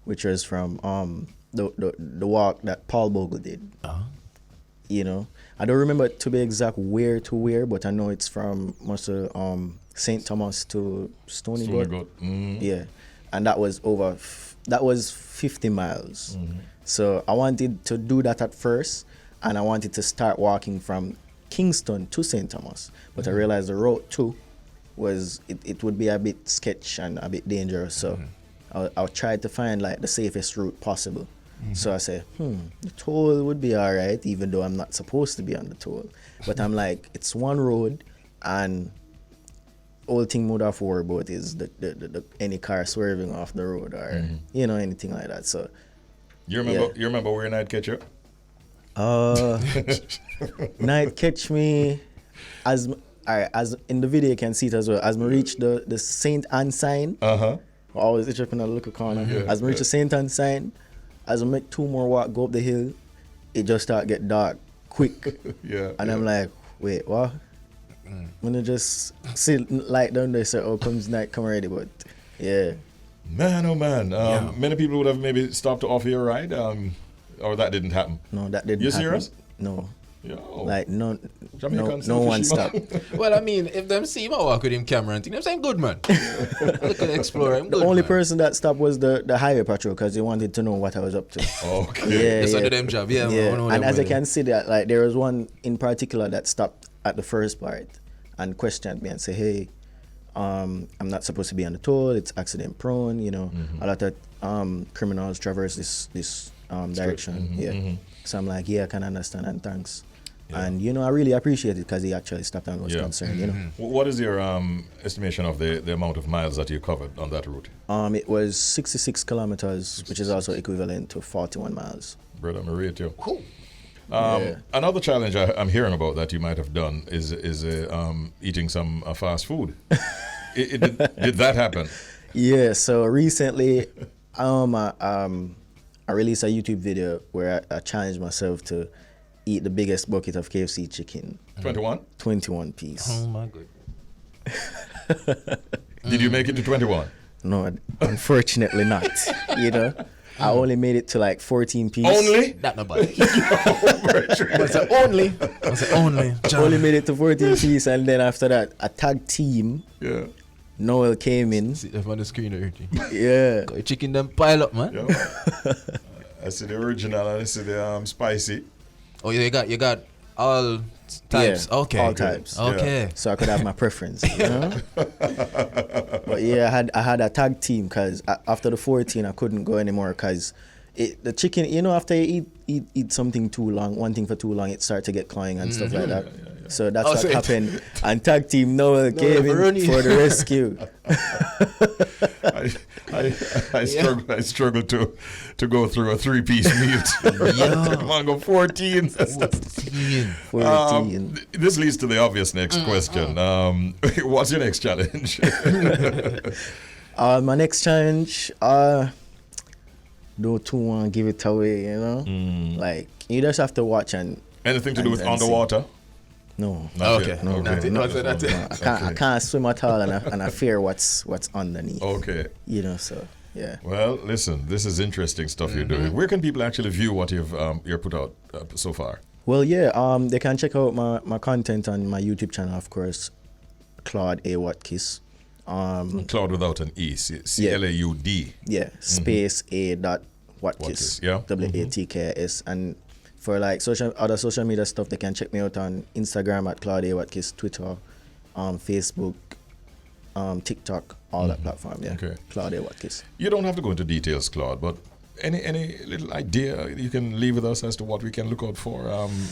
which was from the walk that Paul Bogle did. You know, I don't remember to be exact where to where, but I know it's from St. Thomas to Stony Goat. Yeah, and that was that was 50 miles. So I wanted to do that at first, and I wanted to start walking from Kingston to St. Thomas, but I realized the road too was it would be a bit sketch and a bit dangerous. So I'll try to find like the safest route possible. So I say, the toll would be all right, even though I'm not supposed to be on the toll. But I'm like, it's one road, and all thing would have to worry about is the any car swerving off the road or you know, anything like that. So
you remember where night catch you?
Night catch me as in the video you can see it as well. As I reach the Saint Anne sign, always it's up in a little corner. As I reach the Saint Anne sign, as I make 2 more walk go up the hill, it just start get dark quick. And I'm like, wait, what? I'm gonna just sit light down there, say, oh, comes night, come already. But yeah.
Man, oh man. Many people would have maybe stopped to offer you a ride, or that didn't happen.
No, that didn't happen.
You serious?
No.
Yo.
Like no one stopped.
Well, I mean, if them see my walk with him camera and thing, them saying good man. Look at the explorer.
The only person that stopped was the highway patrol because they wanted to know what I was up to.
Okay.
That's under them job. Yeah.
And as I can see that, like there was one in particular that stopped at the first part and questioned me and said, "Hey, I'm not supposed to be on the toll. It's accident prone. You know, a lot of criminals traverse this direction. So I'm like, yeah, I can understand and thanks." And you know, I really appreciate it because he actually stopped and was concerned. You know,
what is your estimation of the amount of miles that you covered on that route?
It was 66 kilometers, which is also equivalent to 41 miles.
Brother, I'm rate you. Cool. Another challenge I'm hearing about that you might have done is eating some fast food. Did that happen?
Yeah. So recently, I released a YouTube video where I challenged myself to eat the biggest bucket of KFC chicken.
21?
21 piece.
Oh my god.
Did you make it to 21?
No, unfortunately not. You know, I only made it to like 14 piece.
Only?
That nobody. I said only.
I only made it to 14 piece, and then after that, a tag team.
Yeah.
Noel came in.
See that on the screen already.
Yeah.
Got your chicken them pile up, man.
Yeah. I see the original and I see the spicy.
Oh, you got all types.
Yeah,
okay.
all types.
Okay.
Yeah. So I could have my preference. You know? But yeah, I had a tag team because after the 14 I couldn't go anymore because the chicken, you know, after you eat something too long, one thing for too long, it starts to get cloying and stuff like that. Yeah. So that's what happened. And tag team Noel came in for the rescue.
I struggle to go through a 3-piece mute. Come on, go 14.
14.
This leads to the obvious next question. What's your next challenge?
My next challenge, don't too want to give it away, you know? Like, you just have to watch and...
Anything to do with underwater?
No.
Okay.
No,
That's it.
I can't swim at all, and I fear what's underneath.
Okay.
You know, so yeah.
Well, listen, this is interesting stuff you're doing. Where can people actually view what you've put out so far?
Well, yeah. They can check out my content on my YouTube channel, of course. Claud A Watkis.
Claud without an E. Claud.
Yeah. Space A dot Watkis.
Yeah.
WATKS. And for like other social media stuff, they can check me out on Instagram at Claud A Watkis, Twitter, Facebook, TikTok, all that platform. Yeah.
Okay.
Claud A Watkis.
You don't have to go into details, Claude, but any little idea you can leave with us as to what we can look out for?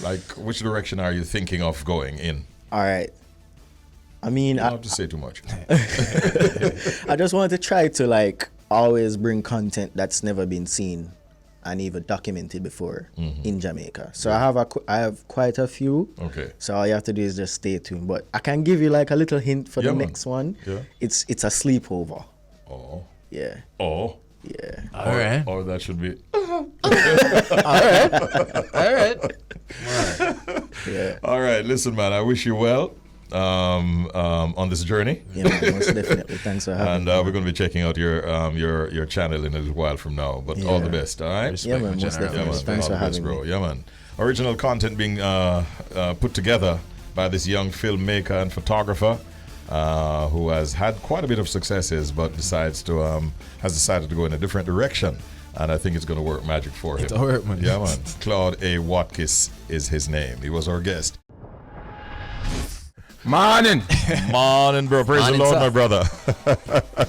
Like, which direction are you thinking of going in?
All right. I mean,
You don't have to say too much.
I just want to try to like always bring content that's never been seen and even documented before in Jamaica. So I have quite a few.
Okay.
So all you have to do is just stay tuned. But I can give you like a little hint for the next one.
Yeah.
It's a sleepover.
Oh.
Yeah.
Oh.
Yeah.
All right.
Or that should be.
All right.
Yeah.
All right. Listen, man. I wish you well on this journey.
Yeah, man, most definitely. Thanks for having
And
me.
we're going to be checking out your channel in a little while from now. But all the best. All right.
Yeah, man, most definitely.
Yeah, man.
Thanks
All
for
the best,
having
bro.
me.
Yeah, man. Original content being put together by this young filmmaker and photographer who has had quite a bit of successes, but has decided to go in a different direction. And I think it's going to work magic for him.
It's all right, man.
Yeah, man. Claud A. Watkis is his name. He was our guest.
Morning.
Morning, bro. Praise the Lord, my brother.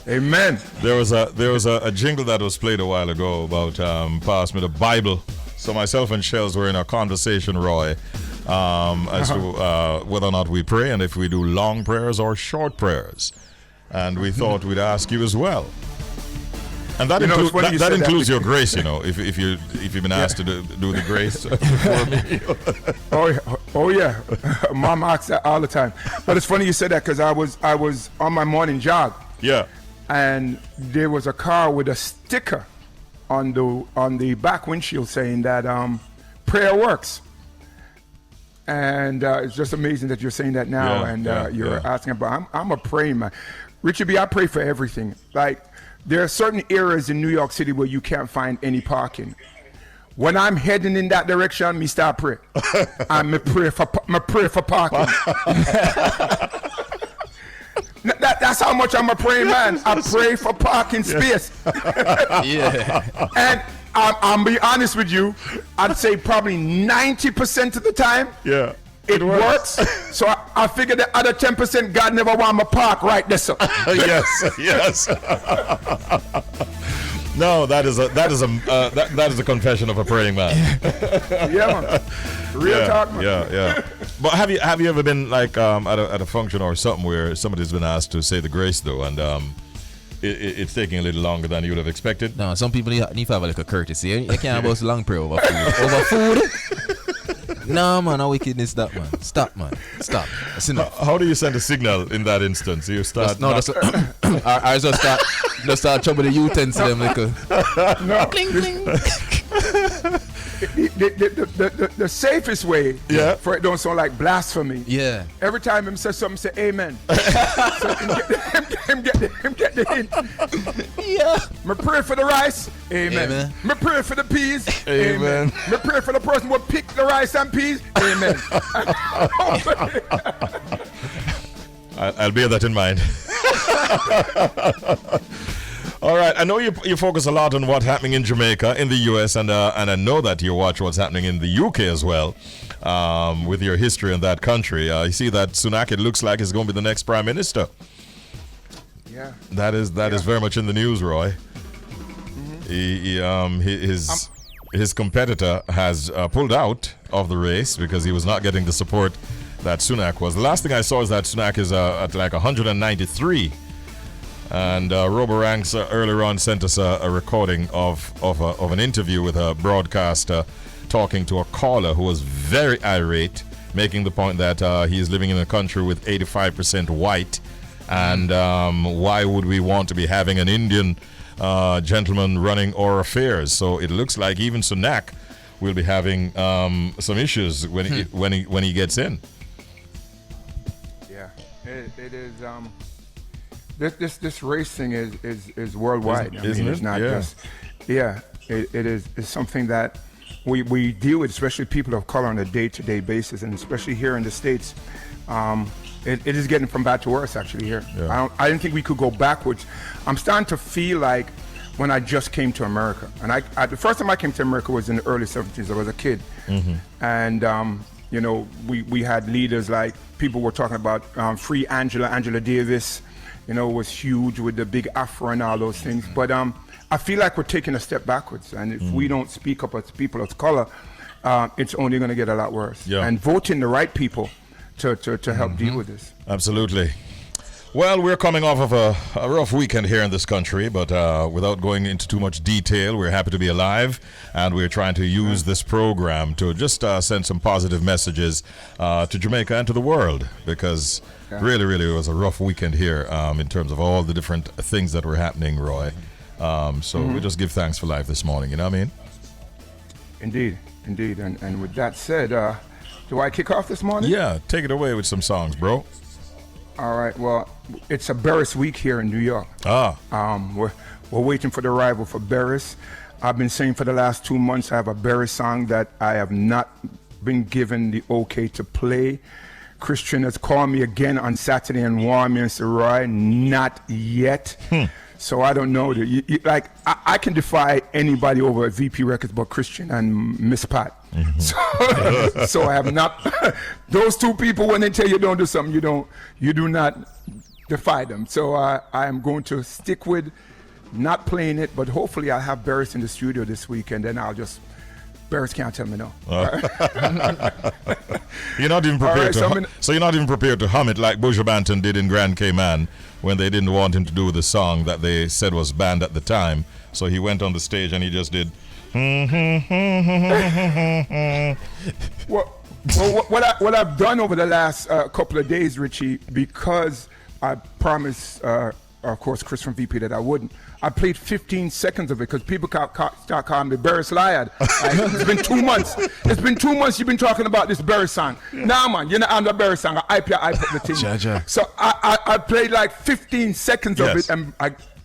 Amen.
There was a jingle that was played a while ago about pass me the Bible. So myself and Shelz were in a conversation, Roy, as to whether or not we pray and if we do long prayers or short prayers. And we thought we'd ask you as well. And that, that includes your grace, you know, if you've been asked to do the grace for me.
Oh yeah, Mom asks that all the time. But it's funny you said that because I was on my morning jog.
Yeah.
And there was a car with a sticker on the back windshield saying that prayer works. And it's just amazing that you're saying that now, you're asking about. I'm a praying man. Richie B, I pray for everything. Like, there are certain areas in New York City where you can't find any parking. When I'm heading in that direction, me start pray. I pray for parking. That's how much I'm a praying man. I pray for parking space.
Yeah.
And I'm be honest with you, I'd say probably 90% of the time.
Yeah.
It works. So I figure the other 10% God never want me park right there. So.
Yes. No, that is a confession of a praying man.
Yeah, man. Real talk, man.
Yeah. But have you ever been like at a function or something where somebody's been asked to say the grace though, and it's taking a little longer than you would have expected?
No, some people need to have like a courtesy. You can't boast long prayer over food. Over food? No, man, no wickedness that, man. Stop, man. Stop. That's enough.
How do you send a signal in that instance? You start.
I just start chopping the utensil them like a
cling, cling. The safest way for it don't sound like blasphemy.
Yeah.
Every time him says something, say amen. So him get the hint. Yeah. Me pray for the rice. Amen. Me pray for the peas. Amen. Me pray for the person who pick the rice and peas. Amen.
I'll bear that in mind. All right, I know you focus a lot on what's happening in Jamaica, in the U.S., and I know that you watch what's happening in the U.K. as well, with your history in that country. You see that Sunak, it looks like, is going to be the next prime minister.
Yeah.
That is very much in the news, Roy. His competitor has pulled out of the race because he was not getting the support that Sunak was. The last thing I saw is that Sunak is at like 193 And Roboranks earlier on sent us a recording of an interview with a broadcaster talking to a caller who was very irate, making the point that he is living in a country with 85% white, and why would we want to be having an Indian gentleman running our affairs? So it looks like even Sunak will be having some issues when he gets in.
Yeah, it is. This race thing is worldwide.
Isn't it?
It's not just. Yeah, it is. It's something that we deal with, especially people of color, on a day-to-day basis, and especially here in the States. It is getting from bad to worse, actually, here.
Yeah.
I didn't think we could go backwards. I'm starting to feel like when I just came to America, and the first time I came to America was in the early 70s. I was a kid, and you know, we had leaders like, people were talking about free Angela Davis. You know, was huge with the big afro and all those things. But I feel like we're taking a step backwards. And if we don't speak up as people of color, it's only going to get a lot worse.
Yeah.
And voting the right people to help deal with this.
Absolutely. Well, we're coming off of a rough weekend here in this country, but without going into too much detail, we're happy to be alive, and we're trying to use this program to just send some positive messages to Jamaica and to the world, because really it was a rough weekend here in terms of all the different things that were happening, Roy. So we just give thanks for life this morning, you know what I mean?
Indeed. And with that said, do I kick off this morning?
Yeah, take it away with some songs, bro.
All right, well, it's a Barris week here in New York. We're waiting for the arrival for Barris. I've been saying for the last 2 months I have a Barris song that I have not been given the okay to play. Christian has called me again on Saturday and warned me and said, Roy, not yet. So I don't know. I can defy anybody over at VP Records but Christian and Miss Pat. So I have not. Those two people, when they tell you don't do something, you do not defy them. So I am going to stick with not playing it, but hopefully I'll have Barris in the studio this week, and then Barris can't tell me no.
You're not even prepared so you're not even prepared to hum it like Buju Banton did in Grand Cayman when they didn't want him to do the song that they said was banned at the time. So he went on the stage and he just did.
What I've done over the last couple of days, Richie, because I promised, of course, Chris from VP that I wouldn't. I played 15 seconds of it because people start calling me Barris Liad. It's been 2 months. It's been 2 months you've been talking about this Barris song. Nah, man, you're not on the Barris song. I put the thing. So I played like 15 seconds of it, and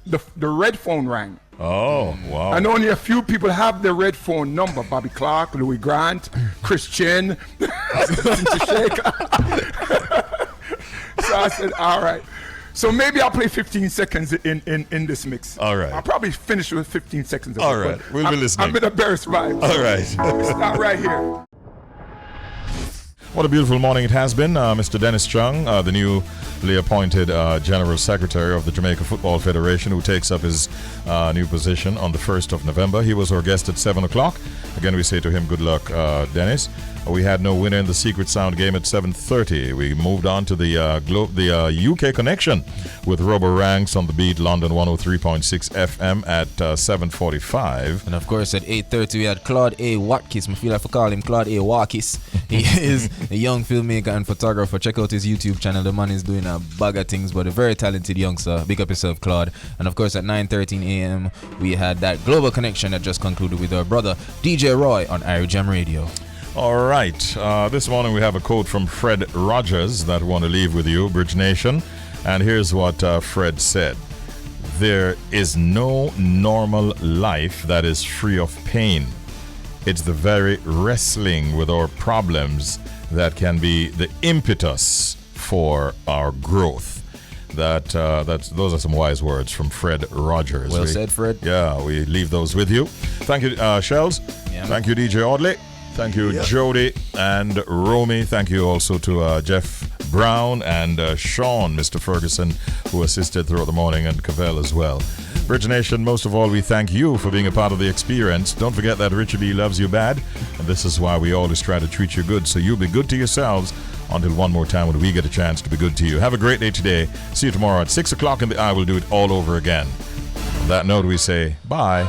the red phone rang.
Oh, wow.
And only a few people have the red phone number. Bobby Clark, Louis Grant, Christian, Shaker. So I said, all right. So maybe I'll play 15 seconds in this mix.
All right.
I'll probably finish with 15 seconds of
all
it.
Right. We'll be listening.
I'm in a Barris vibe.
All right.
Let me start right here.
What a beautiful morning it has been. Mr. Dennis Chung, the newly appointed General Secretary of the Jamaica Football Federation, who takes up his new position on the 1st of November. He was our guest at 7 o'clock. Again, we say to him, good luck, Dennis. We had no winner in the Secret Sound game at 7:30. We moved on to the UK connection with Robo Ranks on the beat, London 103.6 FM at 7:45.
And of course, at 8:30 we had Claud A. Watkis. I feel like I call him Claud A. Watkis. He is a young filmmaker and photographer. Check out his YouTube channel. The man is doing a bag of things, but a very talented youngster. Big up yourself, Claude. And of course, at 9:13 a.m. we had that global connection that just concluded with our brother DJ Roy on Irie Jam Radio.
All right. This morning we have a quote from Fred Rogers that I want to leave with you, Bridge Nation. And here's what Fred said. There is no normal life that is free of pain. It's the very wrestling with our problems that can be the impetus for our growth. Those are some wise words from Fred Rogers.
Well said, Fred.
Yeah, we leave those with you. Thank you, Shelz. Yeah, thank you, DJ Audley. Thank you, Jody and Romy. Thank you also to Jeff Brown and Sean, Mr. Ferguson, who assisted throughout the morning, and Cavell as well. Bridge Nation, most of all, we thank you for being a part of the experience. Don't forget that Richie B loves you bad, and this is why we always try to treat you good, so you be good to yourselves until one more time when we get a chance to be good to you. Have a great day today. See you tomorrow at 6 o'clock in the eye. We'll do it all over again. On that note, we say bye.